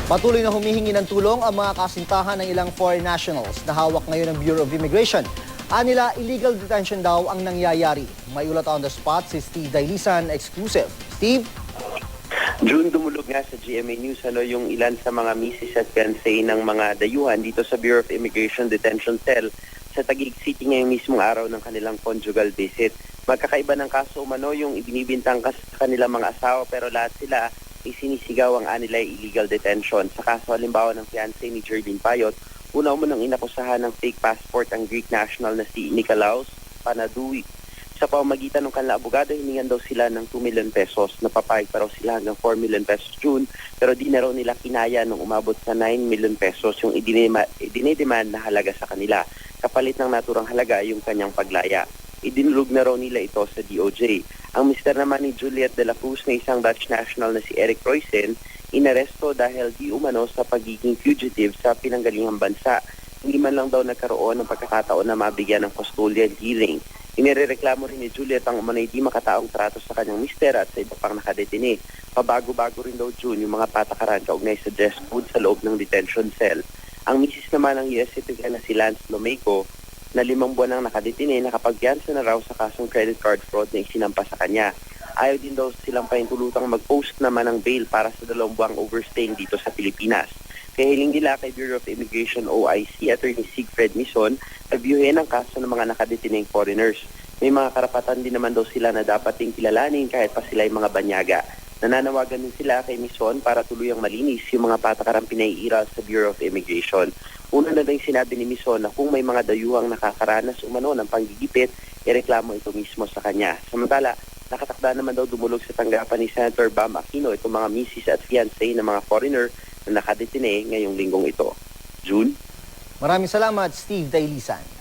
Patuloy na humihingi ng tulong ang mga kasintahan ng ilang foreign nationals na hawak ngayon ng Bureau of Immigration. Anila, illegal detention daw ang nangyayari. May ulat on the spot si Steve Dailisan, exclusive. Steve? June, dumulog nga sa GMA News yung ilan sa mga misis at fiancé ng mga dayuhan dito sa Bureau of Immigration Detention Cell sa Taguig City ngayong mismong araw ng kanilang conjugal visit. Magkakaiba ng kaso umano yung ibinibintang sa kanilang mga asawa pero lahat sila ay sinisigaw ang anila illegal detention. Sa kaso halimbawa ng fiancé ni Jervin Payot, una umunang inakusahan ng fake passport ang Greek national na si Nikolaos Panadoui. Sa pamamagitan ng kanilang abogado, hiningan daw sila ng 2 million pesos. Napapayag pa raw sila hanggang 4 million pesos June, pero di na raw nila kinaya nung umabot sa 9 million pesos yung idinedemand na halaga sa kanila. Kapalit ng naturang halaga yung kanyang paglaya. Idinulog na raw nila ito sa DOJ. Ang mister naman ni Juliet de la Cruz na isang Dutch national na si Eric Roysen, inaresto dahil di umano sa pagiging fugitive sa pinanggalingang bansa. Hindi man lang daw nagkaroon ng pagkakataon na mabigyan ng custodial hearing. Inirereklamo rin ni Juliet ang umanay di makataong trato sa kanyang mister at sa iba pang nakadetine. Pabago-bago rin daw June yung mga patakaran kaugnay sa dress code sa loob ng detention cell. Ang misis naman ng US citizen na si Lance Lomeco na 5 buwan ang nakadetine, nakapagyansa na raw sa kasong credit card fraud na isinampa sa kanya. Ayaw din daw silang pahintulutang mag-post naman ng bail para sa 2 buwang overstaying dito sa Pilipinas. Kaya hiling nila kay Bureau of Immigration OIC Attorney Siegfried Mison reviewin ang kaso ng mga nakadetineng foreigners. May mga karapatan din naman daw sila na dapat ding kilalanin kahit pa sila ay mga banyaga. Nananawagan din sila kay Mison para tuluyang malinis yung mga patakarang pinaiiral sa Bureau of Immigration. Una na din sinabi ni Mison na kung may mga dayuhang nakakaranas umano ng panggigipit, ireklamo ito mismo sa kanya. Samantala, nakatakda naman daw dumulog sa tanggapan ni Senator Bam Aquino itong mga misis at fiancé ng mga foreigner na nakadetine ngayong linggong ito. June? Maraming salamat, Steve Dailisan.